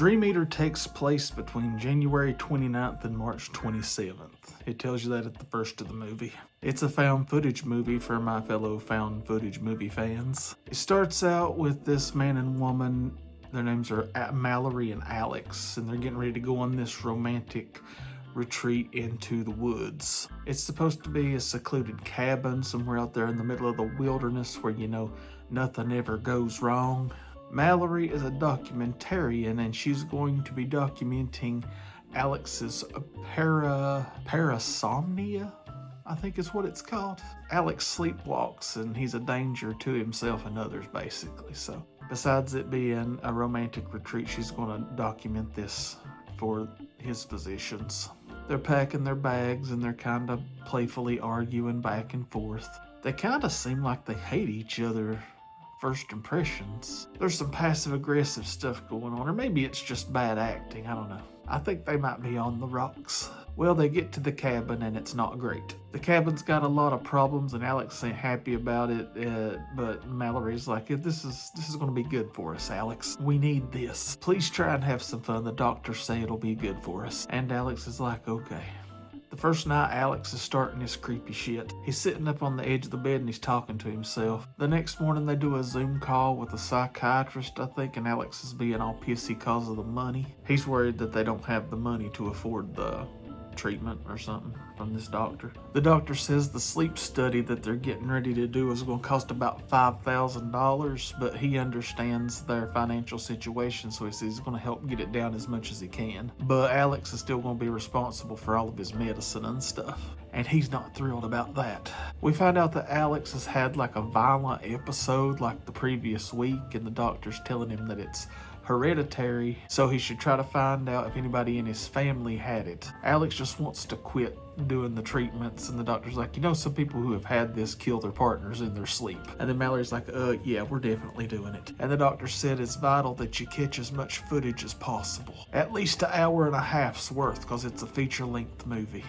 Dream Eater takes place between January 29th and March 27th. It tells you that at the first of the movie. It's a found footage movie for my fellow found footage movie fans. It starts out with this man and woman. Their names are Mallory and Alex, and they're getting ready to go on this romantic retreat into the woods. It's supposed to be a secluded cabin somewhere out there in the middle of the wilderness where, nothing ever goes wrong. Mallory is a documentarian, and she's going to be documenting Alex's parasomnia, I think is what it's called. Alex sleepwalks, and he's a danger to himself and others, basically. So besides it being a romantic retreat, she's going to document this for his physicians. They're packing their bags, and they're kind of playfully arguing back and forth. They kind of seem like they hate each other. First impressions. There's some passive aggressive stuff going on, or maybe it's just bad acting, I don't know. I think they might be on the rocks. Well, they get to the cabin and it's not great. The cabin's got a lot of problems and Alex ain't happy about it, but Mallory's like, this is going to be good for us, Alex. We need this. Please try and have some fun. The doctors say it'll be good for us. And Alex is like, okay. The first night, Alex is starting his creepy shit. He's sitting up on the edge of the bed and he's talking to himself. The next morning, they do a Zoom call with a psychiatrist, I think, and Alex is being all pissy because of the money. He's worried that they don't have the money to afford the treatment or something from this doctor. The doctor says the sleep study that they're getting ready to do is going to cost about $5,000, but he understands their financial situation, so he says he's going to help get it down as much as he can. But Alex is still going to be responsible for all of his medicine and stuff, and he's not thrilled about that. We find out that Alex has had like a violent episode like the previous week, and the doctor's telling him that it's hereditary, so he should try to find out if anybody in his family had it. Alex just wants to quit doing the treatments, and the doctor's like, some people who have had this kill their partners in their sleep. And then Mallory's like, yeah, we're definitely doing it. And the doctor said it's vital that you catch as much footage as possible. At least an hour and a half's worth, because it's a feature-length movie.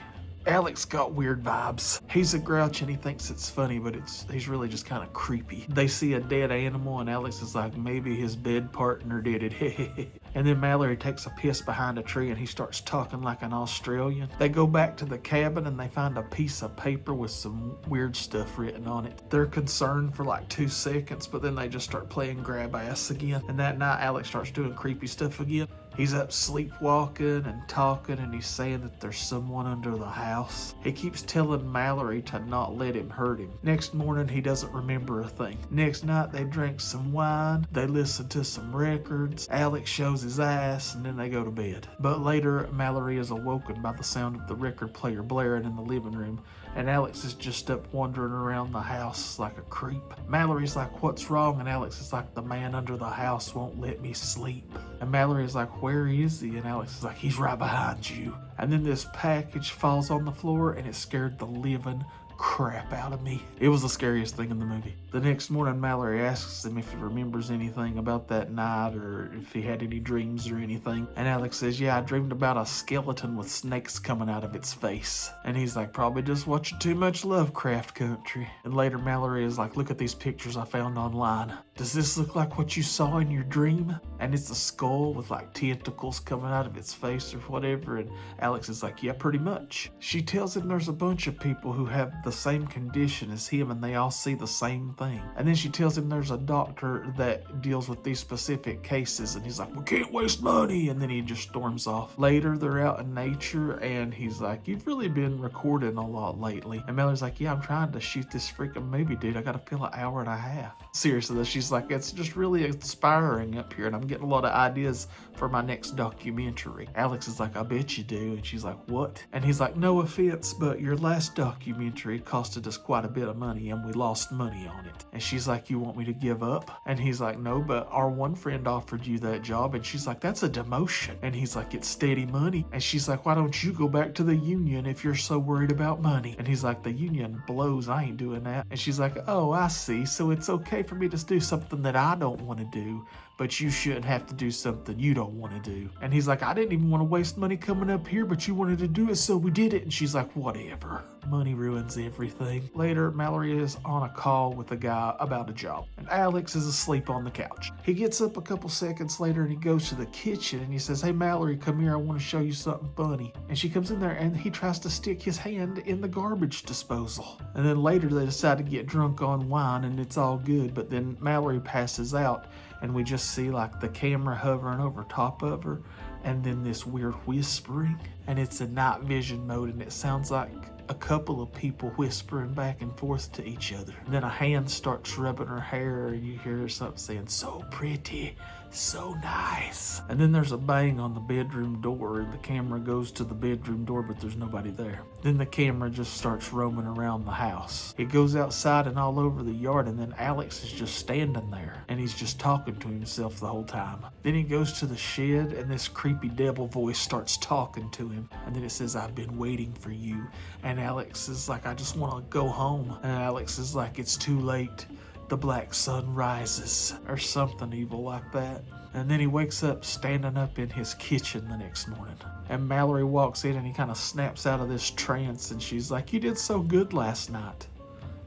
Alex got weird vibes. He's a grouch and he thinks it's funny, but he's really just kind of creepy. They see a dead animal and Alex is like, maybe his bed partner did it. And then Mallory takes a piss behind a tree and he starts talking like an Australian. They go back to the cabin and they find a piece of paper with some weird stuff written on it. They're concerned for like 2 seconds, but then they just start playing grab ass again. And that night Alex starts doing creepy stuff again. He's up sleepwalking and talking, and he's saying that there's someone under the house. He keeps telling Mallory to not let him hurt him. Next morning, he doesn't remember a thing. Next night, they drink some wine. They listen to some records. Alex shows his ass, and then they go to bed. But later, Mallory is awoken by the sound of the record player blaring in the living room, and Alex is just up wandering around the house like a creep. Mallory's like, what's wrong? And Alex is like, the man under the house won't let me sleep. And Mallory's like, where is he? And Alex is like, he's right behind you. And then this package falls on the floor and it scared the living crap out of me. It was the scariest thing in the movie. The next morning, Mallory asks him if he remembers anything about that night or if he had any dreams or anything. And Alex says, yeah, I dreamed about a skeleton with snakes coming out of its face. And he's like, probably just watching too much Lovecraft Country. And later, Mallory is like, look at these pictures I found online. Does this look like what you saw in your dream? And it's a skull with like tentacles coming out of its face or whatever. And Alex is like, yeah, pretty much. She tells him there's a bunch of people who have the same condition as him and they all see the same thing. And then she tells him there's a doctor that deals with these specific cases, and he's like, we can't waste money, and then he just storms off. Later, they're out in nature and he's like, you've really been recording a lot lately. And Mallory's like, yeah, I'm trying to shoot this freaking movie, dude. I gotta fill an hour and a half. Seriously though, she's like, it's just really inspiring up here and I'm getting a lot of ideas for my next documentary. Alex is like, I bet you do. And she's like, what? And he's like, no offense, but your last documentary costed us quite a bit of money and we lost money on it. And she's like, you want me to give up? And he's like, no, but our one friend offered you that job. And she's like, that's a demotion. And he's like, it's steady money. And she's like, why don't you go back to the union if you're so worried about money? And he's like, the union blows. I ain't doing that. And she's like, oh, I see. So it's okay for me to do something that I don't want to do, but you shouldn't have to do something you don't want to do. And he's like, I didn't even want to waste money coming up here, but you wanted to do it, so we did it. And she's like, whatever. Money ruins everything. Later, Mallory is on a call with a guy about a job, and Alex is asleep on the couch. He gets up a couple seconds later and he goes to the kitchen and he says, hey Mallory, come here, I want to show you something funny. And she comes in there and he tries to stick his hand in the garbage disposal. And then later they decide to get drunk on wine and it's all good, but then Mallory passes out and we just see like the camera hovering over top of her and then this weird whispering, and it's in night vision mode and it sounds like a couple of people whispering back and forth to each other. And then a hand starts rubbing her hair and you hear something saying, so pretty, so nice. And then there's a bang on the bedroom door and the camera goes to the bedroom door, but there's nobody there. Then the camera just starts roaming around the house. It goes outside and all over the yard, and then Alex is just standing there and he's just talking to himself the whole time. Then he goes to the shed and this creepy devil voice starts talking to him, and then it says, I've been waiting for you. And Alex is like, I just want to go home. And Alex is like, it's too late. The black sun rises, or something evil like that. And then he wakes up standing up in his kitchen the next morning. And Mallory walks in and he kind of snaps out of this trance and she's like, you did so good last night.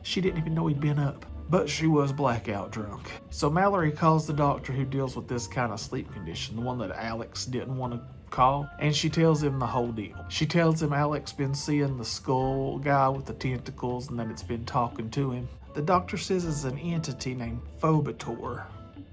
She didn't even know he'd been up, but she was blackout drunk. So Mallory calls the doctor who deals with this kind of sleep condition, the one that Alex didn't want to call, and she tells him the whole deal. She tells him Alex been seeing the skull guy with the tentacles and that it's been talking to him. The doctor says it's an entity named Phobator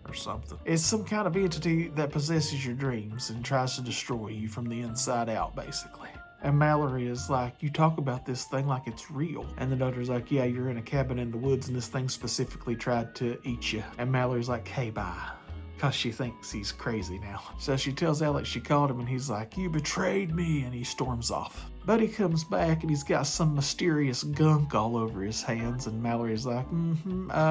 or something. It's some kind of entity that possesses your dreams and tries to destroy you from the inside out, basically. And Mallory is like, you talk about this thing like it's real. And the doctor's like, yeah, you're in a cabin in the woods and this thing specifically tried to eat you. And Mallory's like, hey, bye. Because she thinks he's crazy now. So she tells Alex she called him and he's like, you betrayed me, and he storms off. But he comes back and he's got some mysterious gunk all over his hands, and Mallory's like,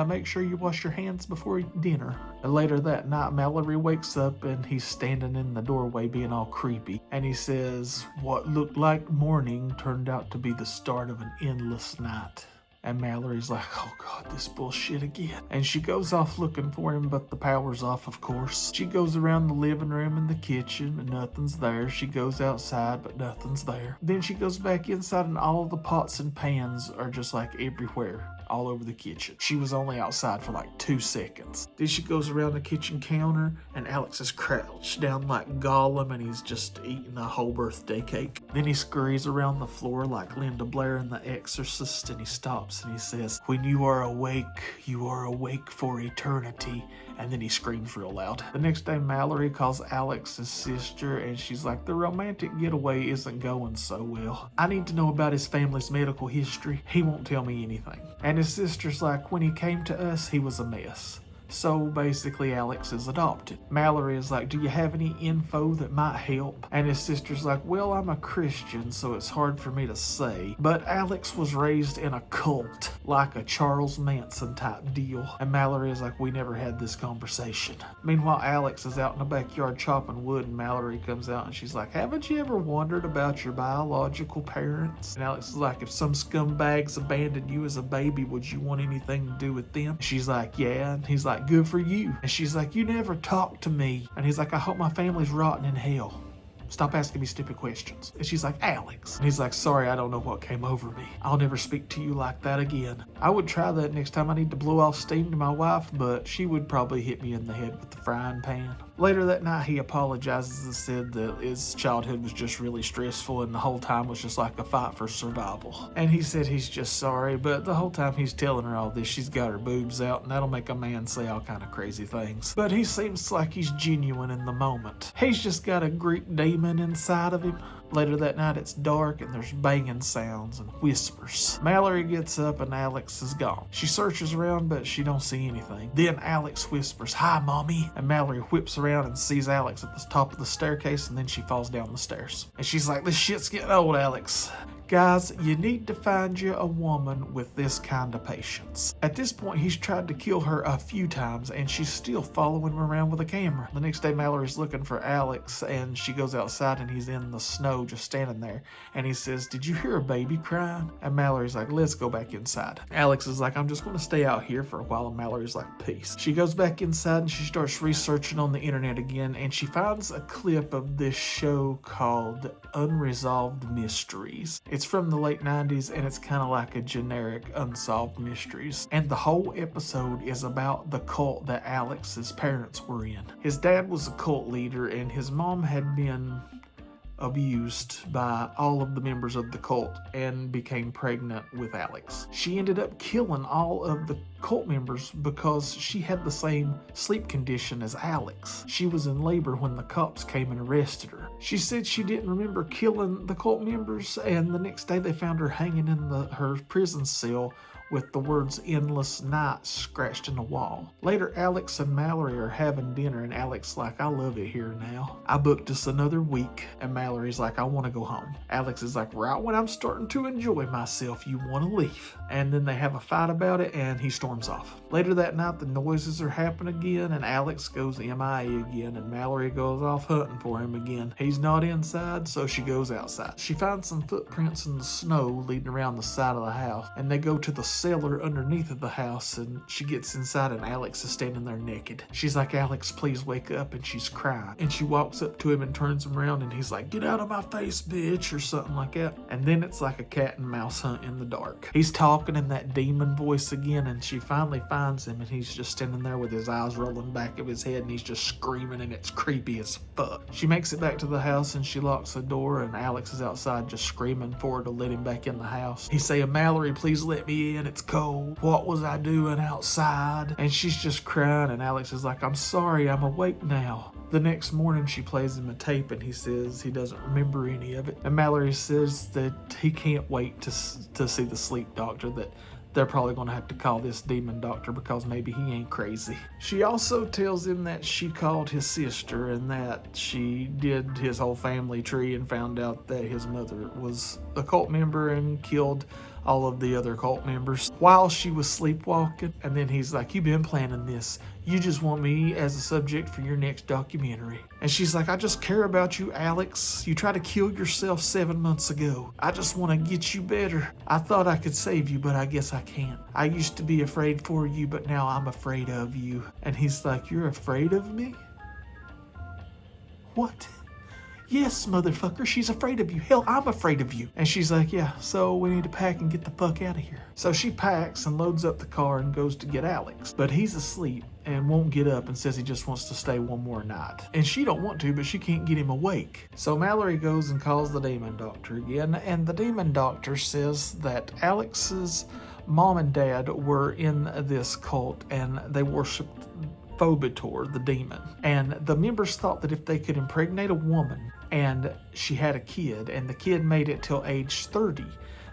make sure you wash your hands before dinner. And later that night, Mallory wakes up and he's standing in the doorway being all creepy, and he says, what looked like morning turned out to be the start of an endless night. And Mallory's like, oh God, this bullshit again. And she goes off looking for him, but the power's off, of course. She goes around the living room and the kitchen and nothing's there. She goes outside, but nothing's there. Then she goes back inside and all the pots and pans are just like everywhere, all over the kitchen. She was only outside for like 2 seconds. Then she goes around the kitchen counter and Alex is crouched down like Gollum and he's just eating a whole birthday cake. Then he scurries around the floor like Linda Blair in The Exorcist, and he stops and he says, when you are awake for eternity. And then he screams real loud. The next day, Mallory calls Alex's sister and she's like, the romantic getaway isn't going so well. I need to know about his family's medical history. He won't tell me anything. And his sister's like, when he came to us, he was a mess. So basically Alex is adopted. Mallory is like, do you have any info that might help? And his sister's like, well, I'm a Christian, so it's hard for me to say. But Alex was raised in a cult, like a Charles Manson type deal. And Mallory is like, we never had this conversation. Meanwhile, Alex is out in the backyard chopping wood, and Mallory comes out and she's like, haven't you ever wondered about your biological parents? And Alex is like, if some scumbags abandoned you as a baby, would you want anything to do with them? She's like, yeah. And he's like, good for you. And she's like, you never talk to me. And he's like, I hope my family's rotting in hell. Stop asking me stupid questions. And she's like, Alex. And he's like, sorry, I don't know what came over me. I'll never speak to you like that again. I would try that next time I need to blow off steam to my wife, but she would probably hit me in the head with the frying pan. Later that night, he apologizes and said that his childhood was just really stressful and the whole time was just like a fight for survival. And he said he's just sorry, but the whole time he's telling her all this, she's got her boobs out, and that'll make a man say all kind of crazy things. But he seems like he's genuine in the moment. He's just got a Greek demon inside of him. Later that night, it's dark and there's banging sounds and whispers. Mallory gets up and Alex is gone. She searches around, but she don't see anything. Then Alex whispers, hi, Mommy. And Mallory whips around and sees Alex at the top of the staircase, and then she falls down the stairs. And she's like, this shit's getting old, Alex. Guys, you need to find you a woman with this kind of patience. At this point, he's tried to kill her a few times, and she's still following him around with a camera. The next day, Mallory's looking for Alex, and she goes outside, and he's in the snow just standing there. And he says, "Did you hear a baby crying?" And Mallory's like, "Let's go back inside." Alex is like, "I'm just going to stay out here for a while." And Mallory's like, "Peace." She goes back inside, and she starts researching on the internet again, and she finds a clip of this show called Unresolved Mysteries. It's from the late 90s, and it's kind of like a generic Unsolved Mysteries. And the whole episode is about the cult that Alex's parents were in. His dad was a cult leader, and his mom had been abused by all of the members of the cult and became pregnant with Alex. She ended up killing all of the cult members because she had the same sleep condition as Alex. She was in labor when the cops came and arrested her. She said she didn't remember killing the cult members, and the next day they found her hanging in her prison cell with the words "endless night" scratched in the wall. Later, Alex and Mallory are having dinner, and Alex like, "I love it here now. I booked us another week." And Mallory's like, "I want to go home." Alex is like, "Right when I'm starting to enjoy myself, you want to leave." And then they have a fight about it, and he storms off. Later that night, the noises are happening again, and Alex goes MIA again, and Mallory goes off hunting for him again. He's not inside, so she goes outside. She finds some footprints in the snow leading around the side of the house, and they go to the cellar underneath of the house, and she gets inside, and Alex is standing there naked. She's like, "Alex, please wake up," and she's crying. And she walks up to him and turns him around, and he's like, "Get out of my face, bitch," or something like that. And then it's like a cat and mouse hunt in the dark. He's talking in that demon voice again, and she finally finds him, and he's just standing there with his eyes rolling back of his head, and he's just screaming, and it's creepy as fuck. She makes it back to the house, and she locks the door, and Alex is outside just screaming for her to let him back in the house. He's saying, "Mallory, please let me in. It's cold. What was I doing outside?" And she's just crying, and Alex is like, "I'm sorry, I'm awake now." The next morning, she plays him a tape, and he says he doesn't remember any of it. And Mallory says that he can't wait to see the sleep doctor, that they're probably going to have to call this demon doctor because maybe he ain't crazy. She also tells him that she called his sister and that she did his whole family tree and found out that his mother was a cult member and killed all of the other cult members while she was sleepwalking. And then he's like, "You've been planning this. You just want me as a subject for your next documentary." And she's like, "I just care about you, Alex. You tried to kill yourself 7 months ago. I just want to get you better. I thought I could save you, but I guess I can't. I used to be afraid for you, but now I'm afraid of you." And he's like, "You're afraid of me?" "What?" "Yes, motherfucker, she's afraid of you. Hell, I'm afraid of you." And she's like, "Yeah, so we need to pack and get the fuck out of here." So she packs and loads up the car and goes to get Alex. But he's asleep and won't get up and says he just wants to stay one more night. And she don't want to, but she can't get him awake. So Mallory goes and calls the demon doctor again, and the demon doctor says that Alex's mom and dad were in this cult and they worshipped Phobitor, the demon. And the members thought that if they could impregnate a woman and she had a kid, and the kid made it till age 30,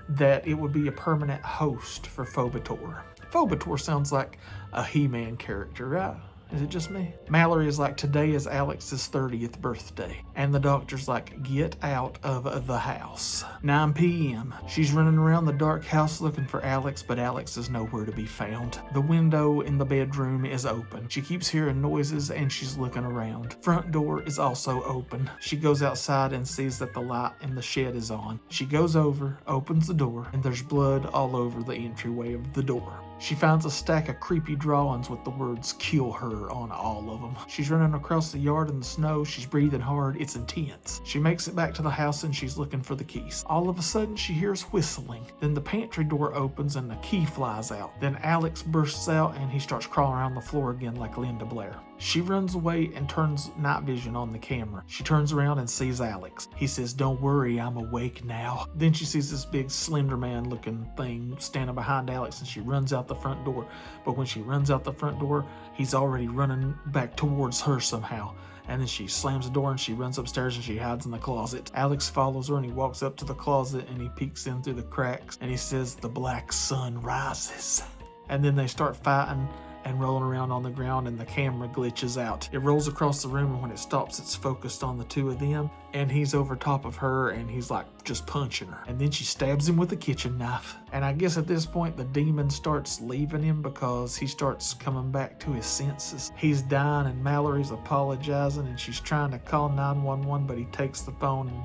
that it would be a permanent host for Phobitor. Phobitor sounds like a He-Man character, right? Is it just me? Mallory is like, "Today is Alex's 30th birthday." And the doctor's like, "Get out of the house." 9 p.m. She's running around the dark house looking for Alex, but Alex is nowhere to be found. The window in the bedroom is open. She keeps hearing noises and she's looking around. Front door is also open. She goes outside and sees that the light in the shed is on. She goes over, opens the door, and there's blood all over the entryway of the door. She finds a stack of creepy drawings with the words "kill her" on all of them. She's running across the yard in the snow. She's breathing hard. It's intense. She makes it back to the house and she's looking for the keys. All of a sudden, she hears whistling. Then the pantry door opens and the key flies out. Then Alex bursts out and he starts crawling around the floor again like Linda Blair. She runs away and turns night vision on the camera. She turns around and sees Alex. He says, "Don't worry, I'm awake now." Then she sees this big Slender Man looking thing standing behind Alex, and she runs out the front door. But when she runs out the front door, he's already running back towards her somehow. And then she slams the door and she runs upstairs and she hides in the closet. Alex follows her and he walks up to the closet and he peeks in through the cracks and he says, "The black sun rises." And then they start fighting. and rolling around on the ground, and the camera glitches out. It rolls across the room, and when it stops, it's focused on the two of them, and he's over top of her, and he's like just punching her. And then she stabs him with a kitchen knife. And I guess at this point, the demon starts leaving him because he starts coming back to his senses. He's dying, and Mallory's apologizing, and she's trying to call 911, but he takes the phone and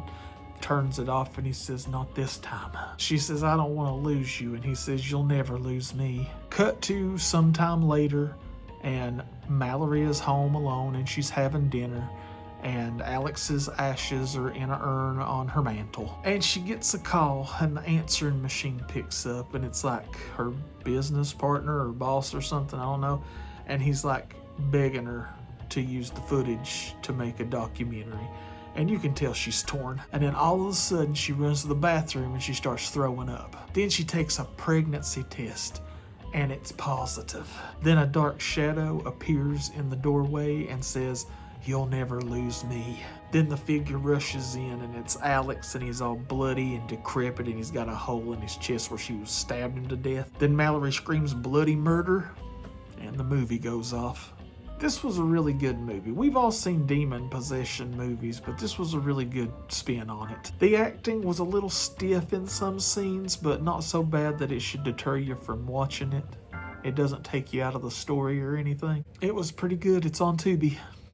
turns it off, and he says, "Not this time." She says, "I don't want to lose you," and he says, "You'll never lose me." Cut to sometime later, and Mallory is home alone, and she's having dinner, and Alex's ashes are in an urn on her mantle. And she gets a call, and the answering machine picks up, and it's like her business partner or boss or something, I don't know, and he's like begging her to use the footage to make a documentary. And you can tell she's torn. And then all of a sudden, she runs to the bathroom and she starts throwing up. Then she takes a pregnancy test, and it's positive. Then a dark shadow appears in the doorway and says, "You'll never lose me." Then the figure rushes in, and it's Alex, and he's all bloody and decrepit, and he's got a hole in his chest where she was stabbed him to death. Then Mallory screams bloody murder, and the movie goes off. This was a really good movie. We've all seen demon possession movies, but this was a really good spin on it. The acting was a little stiff in some scenes, but not so bad that it should deter you from watching it. It doesn't take you out of the story or anything. It was pretty good. It's on Tubi.